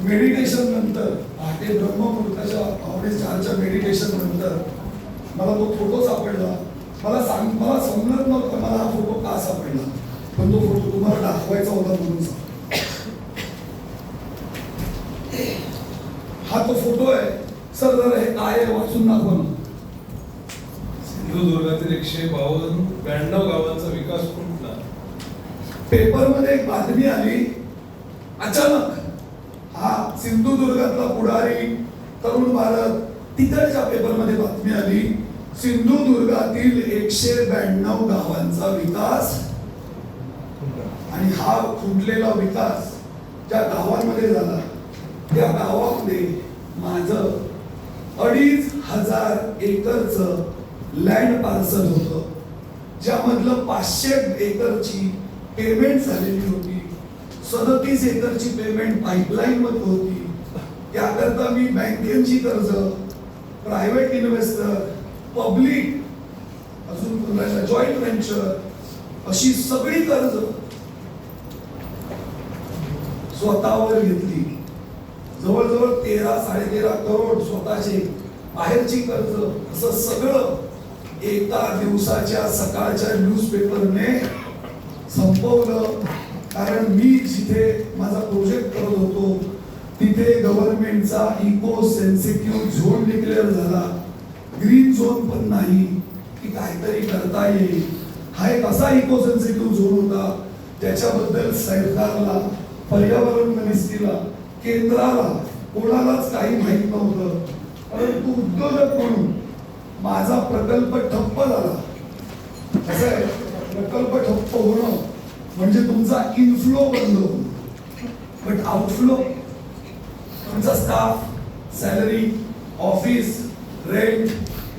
Meditation नंतर पहाटे ब्रह्ममुहूर्ताच्या 4:45च्या meditation नंतर मला तो फोटो सापडला. मला समजत नव्हतं मला हा फोटो का सापडला, पण तो फोटो तुम्हाला दाखवायचा होता म्हणून हा तो फोटो आहे. सर जरा हे काय आहे वाचून दाखवा ना. सिंधुदुर्गातील 152 गावांचा विकास कुठला? पेपरमध्ये एक बातमी आली अचानक. हा सिंधुदुर्गातला पुढारी तरुण भारत, तिकडच्या पेपरमध्ये बातमी आली सिंधुदुर्गातील 192 गावांचा विकास. आणि हा खुंटलेला विकास ज्या गावांमध्ये झाला त्या गावामध्ये माझं 2,500 एकरचं लँड पार्सल होतं, ज्यामधलं 500 एकरची पेमेंट झालेली होती. 37 एकरची पेमेंट पाईपलाईन मध्ये होती. त्याकरता मी बँकेची कर्ज, प्रायव्हेट इन्व्हेस्टर, पब्लिक, अजून जॉईंट व्हेंचर अशी सगळी कर्ज स्वतःवर घेतली. जवळजवळ 13-13.5 करोड स्वतःचे, बाहेरची कर्ज, असं सगळं एका दिवसाच्या सकाळच्या न्यूजपेपरने संपवलं. कारण मी जिथे माझा प्रोजेक्ट करत होतो तिथे गव्हर्नमेंटचा इको सेन्सिटिव्ह झोन डिक्लेअर झाला. ग्रीन झोन पण नाही की काहीतरी करता येईल. हा एक असा इको सेन्सिटिव्ह झोन होता त्याच्याबद्दल सरकारला, पर्यावरण मिनिस्ट्रीला, केंद्राला कोणालाच काही माहित नव्हतं. परंतु उद्योजक म्हणून माझा प्रकल्प ठप्प झाला. कसं आहे, प्रकल्प ठप्प होणं म्हणजे तुमचा इनफ्लो बंद होणं, बट आउटफ्लो तुमचा staff, salary, office, rent,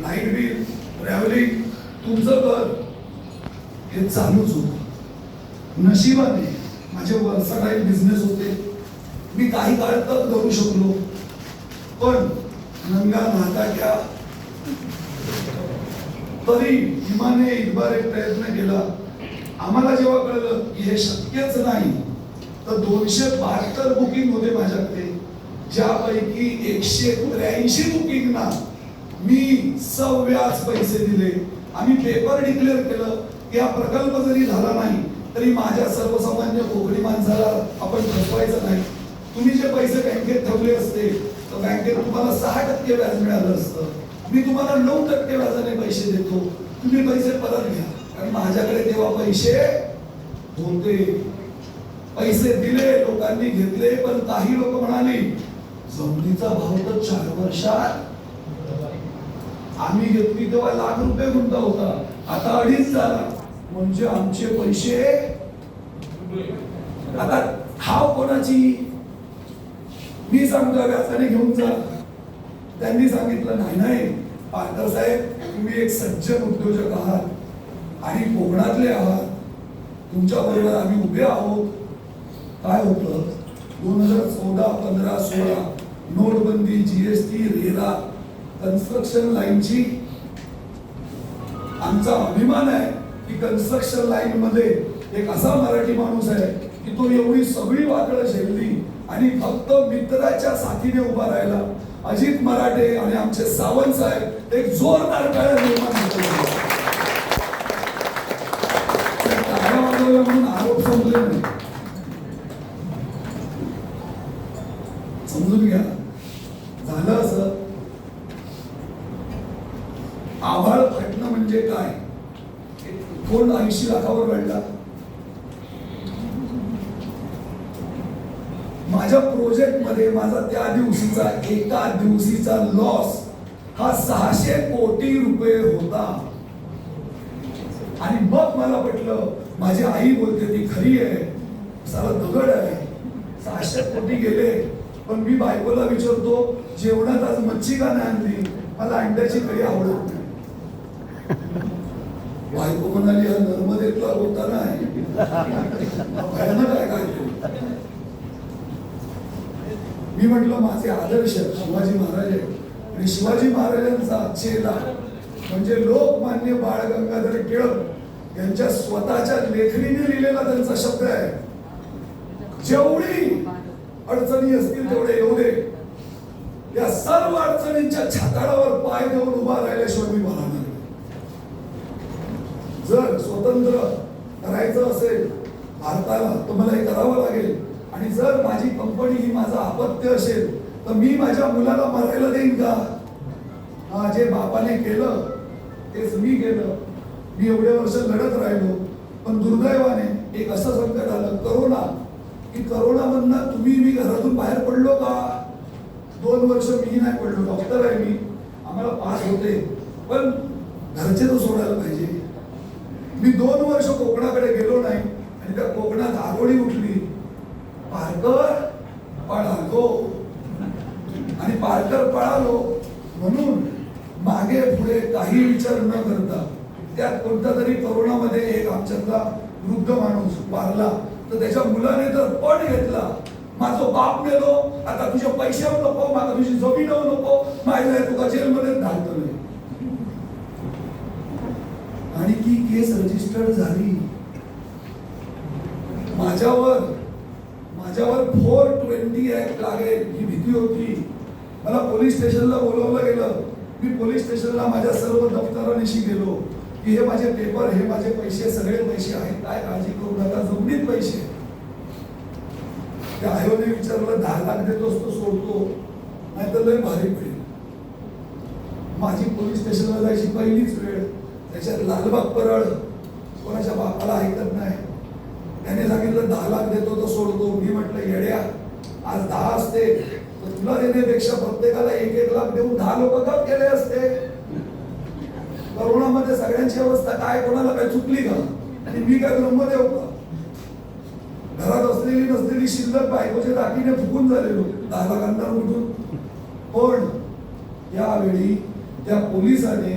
light bill, travelling, तुमचं घर हे चालूच होतं. नशिबाने माझे वर्सटाईल बिझनेस होते. मी काही काळ तक धरू शकलो, पण नंगा नाहकाच्या तरी हिमाने इतबार एक प्रयत्न केला. आम्हाला जेव्हा कळलं की हे शक्यच नाही तर 272 बुकिंग होते माझ्याकडे, ज्यापैकी 183 बुकिंगना मी सव्याज पैसे दिले. आम्ही पेपर डिक्लेअर केलं की हा प्रकल्प जरी झाला नाही तरी माझ्या सर्वसामान्य कोकणी माणसाला आपण फसवायचं नाही. तुम्ही जे पैसे बँकेत ठेवले असते तर बँकेत तुम्हाला 6% व्याज मिळालं असतं. मी तुम्हाला 9% व्याजाने पैसे देतो, तुम्ही पैसे परत घ्या. कारण माझ्याकडे तेव्हा पैसे होते. पैसे दिले, लोकांनी घेतले, पण काही लोक म्हणाले जमिनीचा भाव तर 4 वर्षात, आम्ही घेतली तेव्हा ₹1,00,000 गुंठा होता, आता 2.5 झाला. म्हणजे आमचे पैसे आता हाव कोणाची? मी सांगतो व्याजाने घेऊन जा. त्यांनी सांगितलं नाही पारकर साहेब, तुम्ही एक सज्जन उद्योजक आहात आणि कोकणातले आहात, तुमच्या बरोबर आम्ही उभे आहोत. काय होतं 2014, 15, 16 नोटबंदी, जीएसटी, रेरा, कन्स्ट्रक्शन लाईनची आमचा अभिमान आहे की कन्स्ट्रक्शन लाईन मध्ये एक असा मराठी माणूस आहे की तो एवढी सगळी वादळं झेलली आणि फक्त मित्राच्या साथीने उभा राहिला. अजित मराठे आणि आमचे सावंत साहेब एक जोरदार टाळ्या निर्माण केला. म्हणून आरोप संपले नाही, समजून घ्या. झालं असं, आभाळ फाटणं म्हणजे काय? कोण 80 लाखावर वाढला? माझ्या प्रोजेक्ट मध्ये माझा त्या दिवशीचा एका दिवशीचा लॉस हा 600 कोटी रुपये होता. आणि मग मला पटलं, माझी आई बोलते ती खरी आहे, साला दगड आहे. 600 कोटी गेले. पण मी बायकोला विचारतो जेवणात आज मच्छी का नाही आणली, मला अंड्याची कधी आवडत नाही. बायको म्हणाली हा नर्मदेतला होता नाही, भयानक आहे काय. मी म्हटलं माझे आदर्श शिवाजी महाराज आहे आणि शिवाजी महाराजांचा चेला म्हणजे लोकमान्य बाळ गंगाधर टिळक यांच्या स्वतःच्या लेखणीने लिहिलेला त्यांचा शब्द आहे. जेवढी अडचणी असतील तेवढे येऊ दे. या सर्व अडचणींच्या छाताडावर पाय देऊन उभा राहिल्याशिवाय मी मला नाही. जर स्वतंत्र करायचं असेल भारताला तर मला हे करावं लागेल. आणि जर माझी कंपनी ही माझं अपत्य असेल तर मी माझ्या मुलाला मरायला देईन का? हा, जे बापाने केलं तेच मी केलं. मी एवढे वर्ष लढत राहिलो. पण दुर्दैवाने एक असं संकट आलं, करोना. की करोनामधनं तुम्ही मी घरातून बाहेर पडलो का? 2 वर्ष मी नाही पडलो. डॉक्टर आहे मी, आम्हाला पास होते. पण घरचे तर सोडायला पाहिजे. मी 2 वर्ष कोकणाकडे गेलो नाही आणि त्या कोकणात आगोळी उठली. पारकर पळालो आणि पारकर पळालो म्हणून मागे पुढे काही विचार न करता त्यात कोणता तरी करोनामध्ये एक आमच्यातला वृद्ध माणूस वारला तर त्याच्या मुलाने तर पण घेतला. माझा बाप नेलो, आता तुझे पैसे नको, माझा तुझी जमीन नको, माझ्या तुका जेलमध्ये घालतो नाही. आणि ती केस रजिस्टर्ड झाली. माझ्यावर 420 ऍक्ट लागेल ही भीती होती. मला पोलीस स्टेशनला बोलवलं गेलं. मी पोलीस स्टेशनला माझ्या सर्व दफ्तरांशी गेलो की हे माझे पेपर, हे माझे पैसे, सगळे पैसे आहेत, काय काळजी करू नका, जमिनीत पैसे. त्या आयोने विचारलं 10 लाख देतोस तो सोडतो, नाही तर लय भारी पडेल. माझी पोलीस स्टेशनला जायची पहिलीच वेळ. त्याच्यात लालबाग परळ कोणाच्या बापाला ऐकत नाही. त्याने सांगितलं 10 लाख देतो तो सोडतो. मी म्हटलं येड्या, आज 10 असते तर तुला देण्यापेक्षा प्रत्येकाला 1-1 लाख देऊन 10 लोक गप केले असते. करोनामध्ये सगळ्यांची अवस्था काय, कोणाला काय चुकली का? आणि मी काय ब्रह्मदेव का? घरात असलेली नसलेली शिल्लक बायकोच्या दाखीने फुकून झालेलो 10 लाखांना उठून. पण यावेळी त्या पोलिसाने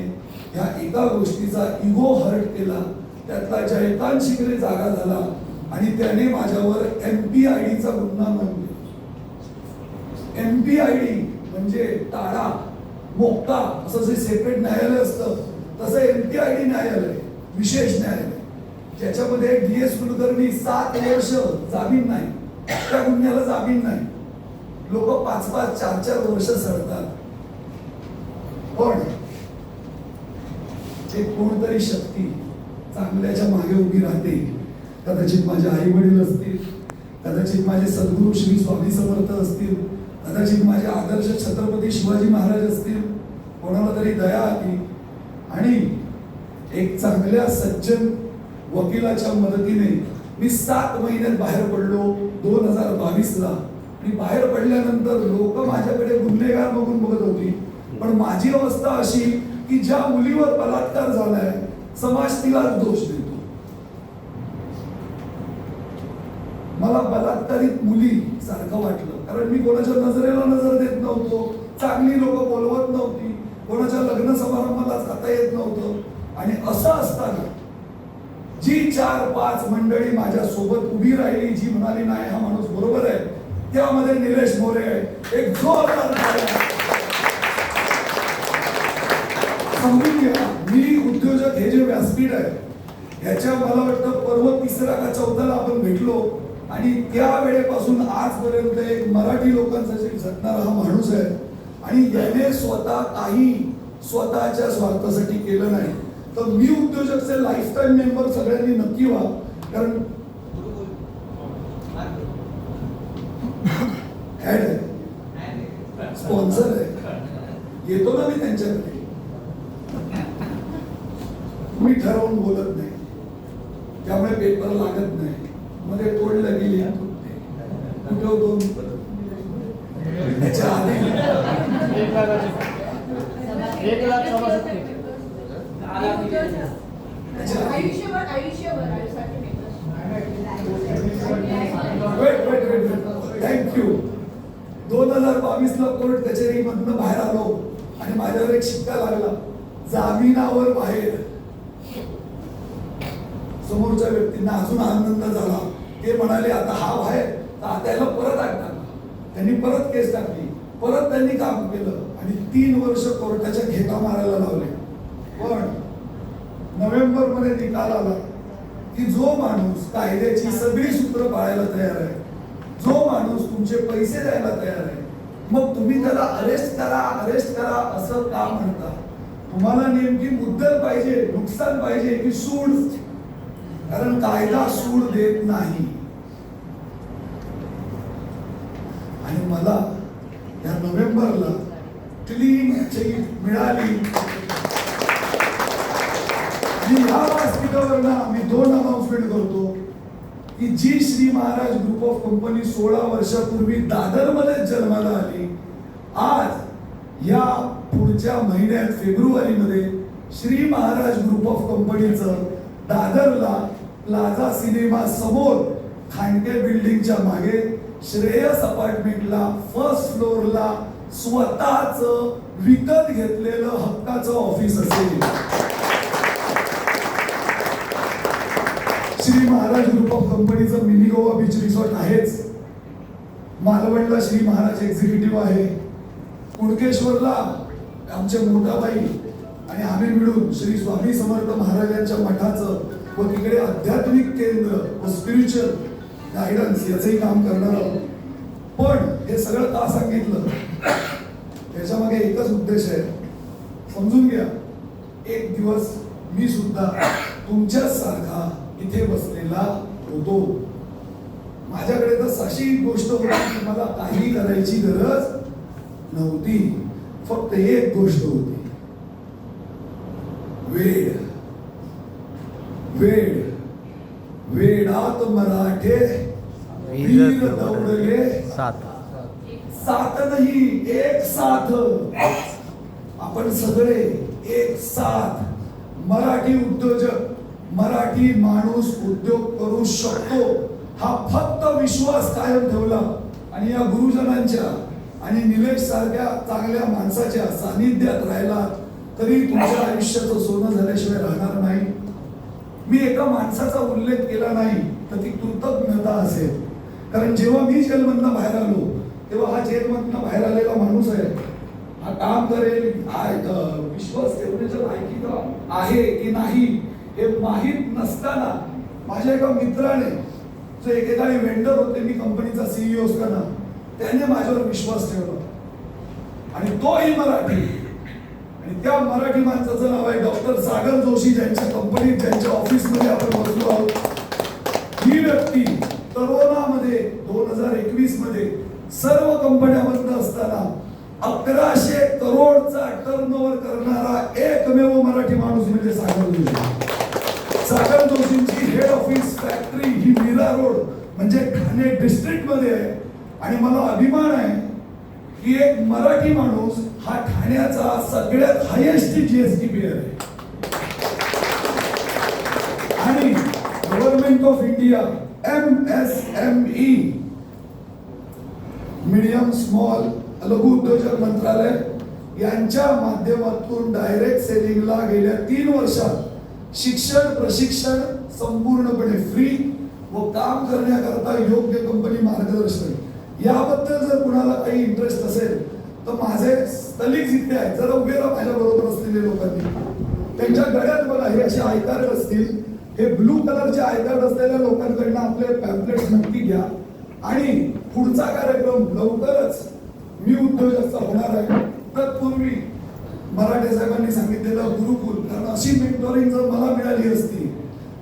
या एका गोष्टीचा इगो हर्ट केला. त्यातला जयकांत शिकरे जागा झाला आणि त्याने माझ्यावर MPID चा गुन्हा नोंदवला. MPID म्हणजे टाळा मोक्का असं जे सेपरेट न्यायालय असतं तसं MPID न्यायालय, विशेष न्यायालय, ज्याच्यामध्ये DS कुलकर्णी 7 वर्ष जामीन नाही. त्या गुन्ह्याला जामीन नाही. लोक 5-5, 4-4 वर्ष सडतात. पण एक कोणतरी शक्ती चांगल्याच्या मागे उभी राहते. कदाचित माझे आई वडील असतील, कदाचित माझे सद्गुरू श्री स्वामी समर्थ असतील, कदाचित माझे आदर्श छत्रपती शिवाजी महाराज असतील. कोणाला तरी दया आली आणि एक चांगल्या सज्जन वकिलाच्या मदतीने मी 7 महिन्यात बाहेर पडलो 2022 ला. आणि बाहेर पडल्यानंतर लोक माझ्याकडे गुन्हेगार बघून बघत होती. पण माझी अवस्था अशी की ज्या मुलीवर बलात्कार झालाय समाज तिलाच दोष देतो. मला बलात्कारित मुली सारखं वाटलं, कारण मी कोणाच्या नजरेला नजर देत नव्हतो. चांगली लोक बोलवत नव्हती, कोणाच्या लग्न समारंभाला जाता येत नव्हतं. आणि असं असताना जी 4-5 मंडळी माझ्या सोबत उभी राहिली, जी म्हणाली नाही हा माणूस बरोबर आहे, त्यामध्ये निलेश मोरे आहे. एक जोरदार टाळ्या. समजून घ्या, मी उद्योजक हे जे व्यासपीठ आहे ह्याच्या मला वाटतं पर्व 3रा का 4थाला आपण भेटलो. आणि त्या वेळेपासून आजपर्यंत एक मराठी लोकांसाठी झटणारा हा माणूस आहे. आणि याने स्वतः काही स्वतःच्या स्वार्थासाठी केलं नाही. तर मी उद्योजकचे लाईफ टाईम मेंबर सगळ्यांनी नक्की व्हा. कारण ऍड आहे, स्पॉन्सर आहे, येतो ना मी त्यांच्याकडे. मी ठरवून बोलत नाही, त्यामुळे पेपर लागत नाही. मध्ये तोडलं गेली कुठे होतो त्याच्या आधी 1 लाख थँक्यू. 2022 ला कोर्ट कचेरीमधनं बाहेर आलो आणि माझ्यावर एक शिक्का लागला, जामिनावर बाहेर. समोरच्या व्यक्तींना अजून आनंद झाला. ते म्हणाले आता हा बाहेर, तर आता याला परत आत टाका. त्यांनी परत केस टाकली, परत त्यांनी काम केलं आणि 3 वर्ष कोर्टाच्या घेता मारायला लावले. पण नोव्हेंबर मध्ये निकाल आला की जो माणूस कायद्याची सगळी सूत्र पाळायला तयार आहे, जो माणूस तुमचे पैसे द्यायला तयार आहे, मग तुम्ही त्याला अरेस्ट करा असं का म्हणता? तुम्हाला नेमकी मुद्दल पाहिजे, नुकसान पाहिजे की सूड? कारण कायदा सूड देत नाही. आणि मला या नोव्हेंबरला क्लीन चिट मिळाली. मी ह्या व्यासपीठावरनं मी 2 अनाउन्समेंट करतो की जी Shri Maharaj group of company 16 वर्षापूर्वी दादरमध्ये जन्माला आली, आज या पुढच्या महिन्यात फेब्रुवारीमध्ये श्री महाराज ग्रुप ऑफ कंपनीचं दादरला प्लाझा सिनेमा समोर खांडके बिल्डिंगच्या मागे श्रेयस अपार्टमेंटला फर्स्ट फ्लोअरला स्वतःच विकत घेतलेलं हक्काचं ऑफिस असेल. श्री महाराज ग्रुप ऑफ कंपनीचं मिनी गोवा बीच रिसॉर्ट आहेच. मालवणला श्री महाराज एक्झिक्युटिव्ह आहे. कुणकेश्वरला आमचे मोठाबाई आणि आम्ही मिळून श्री स्वामी समर्थ महाराजांच्या मठाचं व तिकडे आध्यात्मिक केंद्र व स्पिरिच्युअल गायडन्स याचंही काम करणार आहोत. पण हे सगळं का सांगितलं? त्याच्या मागे एकच उद्देश आहे, समजून घ्या. एक दिवस मी सुद्धा तुमच्याच सारखा इथे बसलेला होतो. माझ्याकडे तर अशी गोष्ट होती की मला काही करायची गरज नव्हती. फक्त एक गोष्ट होती, वेळ. वेळ वेळात मराठे वीर दौडले साथ नाही एक साथ. आपण सगळे एक साथ. मराठी उद्योजक, मराठी माणूस उद्योग करू शकतो हा फक्त विश्वास कायम ठेवला आणि या गुरुजनांच्या आणि निलेश सारख्या चांगल्या माणसाच्या सानिध्यात राहिला तरी तुमच्या आयुष्याचं सोनं झाल्याशिवाय राहणार नाही. मी एका माणसाचा उल्लेख केला नाही तर ती कृतज्ञता असेल. कारण जेव्हा मी जेलमधनं बाहेर आलो तेव्हा हा जेलमधनं बाहेर आलेला माणूस आहे, हा काम करेल, विश्वास ठेवण्याच्या लायकीचा आहे की नाही हे माहीत नसताना माझ्या एका मित्राने, जो एकेकाळी वेंडर होते, मी कंपनीचा सीईओ असताना, त्याने माझ्यावर विश्वास ठेवला आणि तोही मराठी. आणि त्या मराठी माणसाचं नाव आहे डॉक्टर सागर जोशी, ज्यांच्या कंपनीत ज्यांच्या ऑफिसमध्ये आपण बसलो आहोत. ही व्यक्ती करोनामध्ये 2021 मध्ये सर्व कंपन्यामधनं असताना 1100 करोडचा टर्नओव्हर करणारा एकमेव मराठी माणूस म्हणजे सागर जोशी. सागर जोशींची हेड ऑफिस फॅक्टरी ही मीरा रोड म्हणजे ठाणे डिस्ट्रिक्ट मध्ये आहे. आणि मला अभिमान आहे की एक मराठी माणूस हा ठाण्याचा सगळ्यात हायेस्ट जीएसटी पेअर आहे. आणि government of India MSME medium small लघु उद्योजक मंत्रालय यांच्या माध्यमातून डायरेक्ट सेलिंगला गेल्या 3 वर्षात शिक्षण प्रशिक्षण संपूर्णपणे फ्री व काम करण्याकरता योग्य कंपनी मार्गदर्शन. याबद्दल जर कुणाला काही इंटरेस्ट असेल तर माझे कलिग्स इथे आहेत, जरा उभे राहा माझ्या बरोबर असलेले लोकांनी. त्यांच्या गळ्यात बघा हे असे आय कार्ड असतील, हे ब्लू कलरचे आय कार्ड असलेल्या लोकांकडनं आपले पॅम्पलेट्स नक्की घ्या. आणि पुढचा कार्यक्रम लवकरच मी उद्योजकचा होणार आहे. तत्पूर्वी मराठे साहेबांनी सांगितलेलं गुरुकुल, कारण अशी मेंटोरिंग जर मला मिळाली असती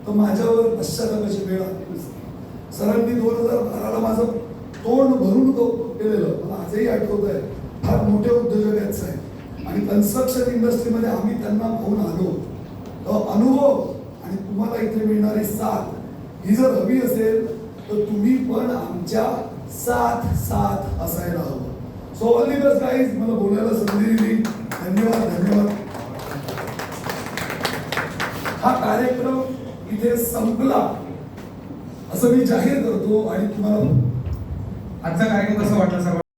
तर माझ्यावर पश्चातापाची वेळ आली नसती. सरांनी 2012ला माझं तोंड भरून कौतुक केलेलं मला आजही आठवत आहे. फार मोठे उद्योजक आहेत साहेब आणि कन्स्ट्रक्शन इंडस्ट्रीमध्ये आम्ही त्यांना पाहून आलो. तो अनुभव आणि तुम्हाला इथे मिळणारी साथ ही जर हवी असेल तर तुम्ही पण आमच्या साथ असायला हवं. So all the best guys. मला बोलायला संधी दिली, धन्यवाद. हा कार्यक्रम इथे संपला असं मी जाहीर करतो. आणि तुम्हाला आजचा कार्यक्रम कसा वाटला सर्वांना?